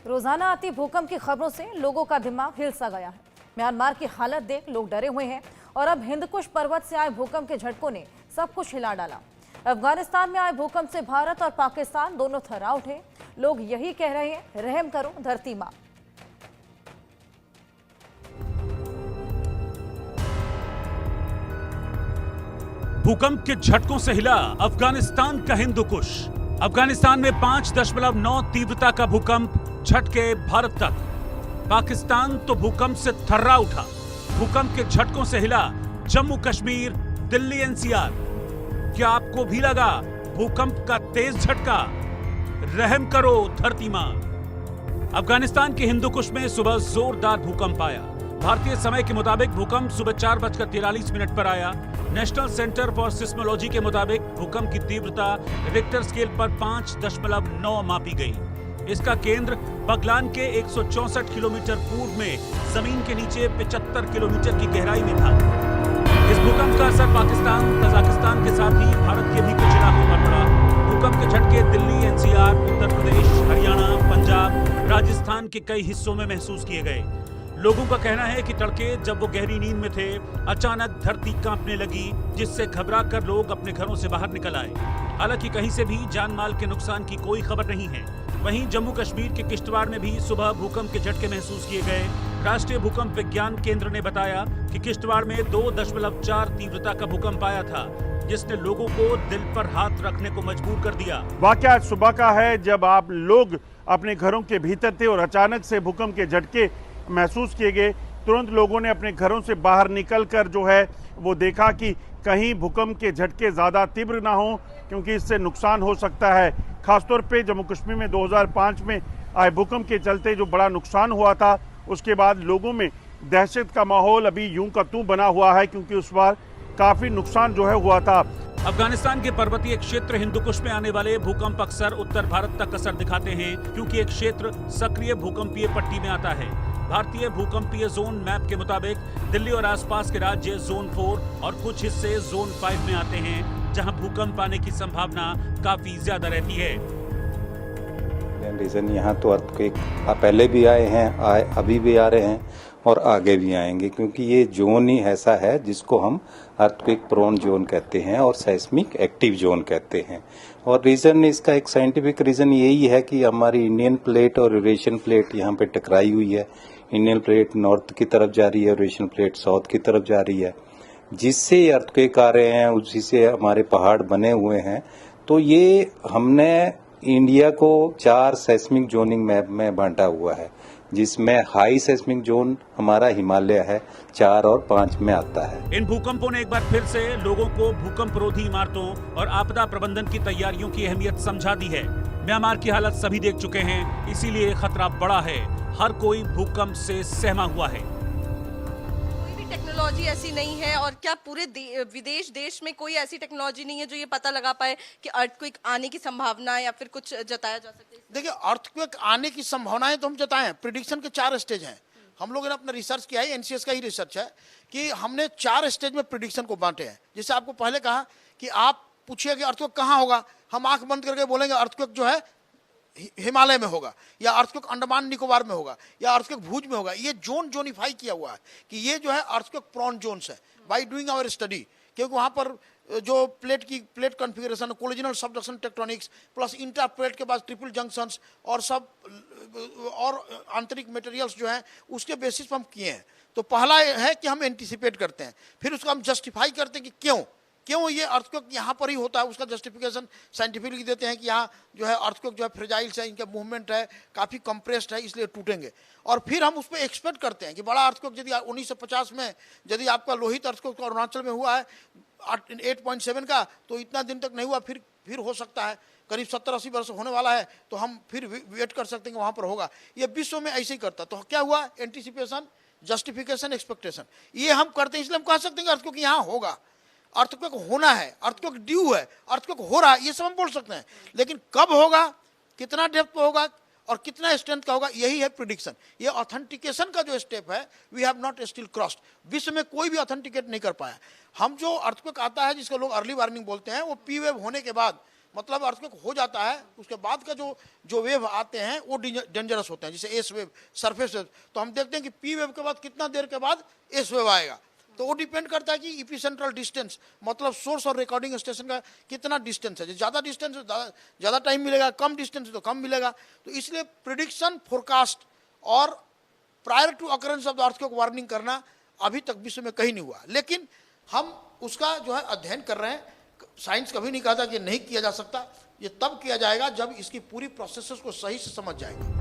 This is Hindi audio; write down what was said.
रोजाना आती भूकंप की खबरों से लोगों का दिमाग हिल सा गया है। म्यांमार की हालत देख लोग डरे हुए हैं और अब हिंदकुश पर्वत से आए भूकंप के झटकों ने सब कुछ हिला डाला। अफगानिस्तान में आए भूकंप से भारत और पाकिस्तान दोनों थर्रा उठे। लोग यही कह रहे हैं, रहम करो धरती मां। भूकंप के झटकों से हिला अफगानिस्तान का हिंदुकुश। अफगानिस्तान में 5.9 तीव्रता का भूकंप झटके भारत तक। पाकिस्तान तो भूकंप से थर्रा उठा। भूकंप के झटकों से हिला जम्मू कश्मीर, दिल्ली, एनसीआर। क्या आपको भी लगा भूकंप का तेज झटका? रहम करो धरती मां। अफगानिस्तान के हिंदुकुश में सुबह जोरदार भूकंप आया। भारतीय समय के मुताबिक भूकंप सुबह 4:43 पर आया। नेशनल सेंटर फॉर सिस्मोलॉजी के मुताबिक भूकंप की तीव्रता रिक्टर स्केल पर 5.9 मापी गई। इसका केंद्र बगलान के 164 किलोमीटर पूर्व में जमीन के नीचे 75 किलोमीटर की गहराई में था। इस भूकंप का असर पाकिस्तान, कजाकिस्तान के साथ ही भारत के भी कुछ इलाकों पर पड़ा। भूकंप के झटके दिल्ली, एनसीआर, उत्तर प्रदेश, हरियाणा, पंजाब, राजस्थान के कई हिस्सों में महसूस किए गए। लोगों का कहना है कि तड़के जब वो गहरी नींद में थे, अचानक धरती कांपने लगी, जिससे घबराकर लोग अपने घरों से बाहर निकल आए। हालांकि कहीं से भी जान माल के नुकसान की कोई खबर नहीं है। वहीं जम्मू कश्मीर के किश्तवाड़ में भी सुबह भूकंप के झटके महसूस किए गए। राष्ट्रीय भूकंप विज्ञान केंद्र ने बताया कि किश्तवाड़ में 2.4 तीव्रता का भूकंप आया था, जिसने लोगों को दिल पर हाथ रखने को मजबूर कर दिया। वाकया आज सुबह का है, जब आप लोग अपने घरों के भीतर थे और अचानक से भूकंप के झटके महसूस किए गए। तुरंत लोगों ने अपने घरों से बाहर निकलकर जो है वो देखा कि कहीं भूकंप के झटके ज़्यादा तीव्र ना हो, क्योंकि इससे नुकसान हो सकता है। खासतौर पे जम्मू कश्मीर में 2005 में आए भूकंप के चलते जो बड़ा नुकसान हुआ था, उसके बाद लोगों में दहशत का माहौल अभी यूं का त्यों बना हुआ है, क्योंकि उस बार काफ़ी नुकसान जो है हुआ था। अफगानिस्तान के पर्वतीय क्षेत्र हिंदुकुश में आने वाले भूकंप अक्सर उत्तर भारत तक असर दिखाते हैं, क्योंकि एक क्षेत्र सक्रिय भूकंपीय पट्टी में आता है। भारतीय भूकंपीय जोन मैप के मुताबिक दिल्ली और आसपास के राज्य जोन 4 और कुछ हिस्से जोन 5 में आते हैं, जहां भूकंप आने की संभावना काफी ज्यादा रहती है। रीजन यहाँ तो अर्थक्वेक पहले भी आए हैं, अभी भी आ रहे हैं और आगे भी आएंगे, क्योंकि ये जोन ही ऐसा है जिसको हम अर्थक्वेक प्रोन जोन कहते हैं और सेस्मिक एक्टिव जोन कहते हैं। और रीजन इसका एक साइंटिफिक रीजन यही है कि हमारी इंडियन प्लेट और यूरेशियन प्लेट यहाँ पे टकराई हुई है। इंडियन प्लेट नॉर्थ की तरफ जा रही है, यूरेशियन प्लेट साउथ की तरफ जा रही है, जिससे ये अर्थक्वेक आ रहे हैं, उसी से हमारे पहाड़ बने हुए हैं। तो ये हमने इंडिया को 4 सेस्मिक जोनिंग मैप में बांटा हुआ है, जिसमें हाई सेस्मिक जोन हमारा हिमालय है, 4 और 5 में आता है। इन भूकंपों ने एक बार फिर से लोगों को भूकंप रोधी इमारतों और आपदा प्रबंधन की तैयारियों की अहमियत समझा दी है। म्यांमार की हालत सभी देख चुके हैं, इसीलिए खतरा बड़ा है। हर कोई भूकंप से सहमा हुआ है। कोई भी टेक्नोलॉजी ऐसी नहीं है, और क्या पूरे विदेश देश में कोई ऐसी टेक्नोलॉजी नहीं है जो ये पता लगा पाए कि अर्थक्वेक आने की संभावना या फिर कुछ जताया जा सके? देखिए, अर्थक्वेक आने की संभावनाएं तो हम जताएं। प्रिडिक्शन के 4 स्टेज हैं। हम लोगों ने अपना रिसर्च किया है, एनसीएस का ही रिसर्च है, कि हमने 4 स्टेज में प्रिडिक्शन को बांटे हैं। जैसे आपको पहले कहा कि आप पूछिए कि अर्थक्वेक कहाँ होगा, हम आंख बंद करके बोलेंगे अर्थक्वेक जो है हिमालय में होगा, या अर्थक्वेक अंडमान निकोबार में होगा, या अर्थक्वेक भुज में होगा। ये जोनिफाई किया हुआ है कि ये जो है अर्थक्वेक प्रोन जोन्स है बाय डूइंग आवर स्टडी, क्योंकि वहाँ पर जो plate configuration, collisional subduction tectonics plus interplate के बाद ट्रिपल जंक्शंस और सब और आंतरिक मटेरियल्स जो हैं उसके बेसिस पर हम किए हैं। तो पहला है कि हम एंटिसिपेट करते हैं, फिर उसको हम जस्टिफाई करते हैं कि क्यों ये अर्थक्वेक यहाँ पर ही होता है। उसका जस्टिफिकेशन साइंटिफिकली देते हैं कि यहाँ जो है अर्थक्वेक जो है फ्रेजाइल्स है, इनका मूवमेंट है काफ़ी कंप्रेस्ड है, इसलिए टूटेंगे। और फिर हम उस पर एक्सपेक्ट करते हैं कि बड़ा अर्थक्वेक यदि 1950 में यदि आपका लोहित अर्थक्वेक अरुणाचल में हुआ है 8.7 का, तो इतना दिन तक नहीं हुआ, फिर हो सकता है करीब 70-80 वर्ष होने वाला है, तो हम फिर वेट कर सकते हैं कि वहाँ पर होगा। ये विश्व में ऐसे ही करता। तो क्या हुआ? एंटिसिपेशन, जस्टिफिकेशन, एक्सपेक्टेशन, ये हम करते हैं। इसलिए हम कह सकते हैं कि अर्थक्वेक यहाँ होगा, अर्थक्वेक होना है, अर्थक्वेक ड्यू है, अर्थक्वेक हो रहा है, ये सब हम बोल सकते हैं। लेकिन कब होगा, कितना डेप्थ पे होगा और कितना स्ट्रेंथ का होगा, यही है प्रिडिक्शन। ये ऑथेंटिकेशन का जो स्टेप है, we have not still crossed. विश्व में कोई भी ऑथेंटिकेट नहीं कर पाया। हम जो अर्थक्वेक आता है जिसको लोग अर्ली वार्निंग बोलते हैं, वो पी वेव होने के बाद मतलब अर्थक्वेक हो जाता है, उसके बाद का जो वेव आते हैं वो डेंजरस होते हैं, जैसे एस वेव, सरफेस वेव। तो हम देखते हैं कि पी वेव के बाद कितना देर के बाद एस वेव आएगा। तो वो डिपेंड करता है कि इपी सेंट्रल डिस्टेंस, मतलब सोर्स और रिकॉर्डिंग स्टेशन का कितना डिस्टेंस है। ज़्यादा डिस्टेंस ज़्यादा टाइम मिलेगा, कम डिस्टेंस तो कम मिलेगा। तो इसलिए प्रिडिक्शन, फोरकास्ट और prior to occurrence of the earthquake warning करना अभी तक विश्व में कहीं नहीं हुआ। लेकिन हम उसका जो है अध्ययन कर रहे हैं। साइंस कभी नहीं कहा था कि नहीं किया जा सकता। ये तब किया जाएगा जब इसकी पूरी प्रोसेसेस को सही से समझ जाएगा।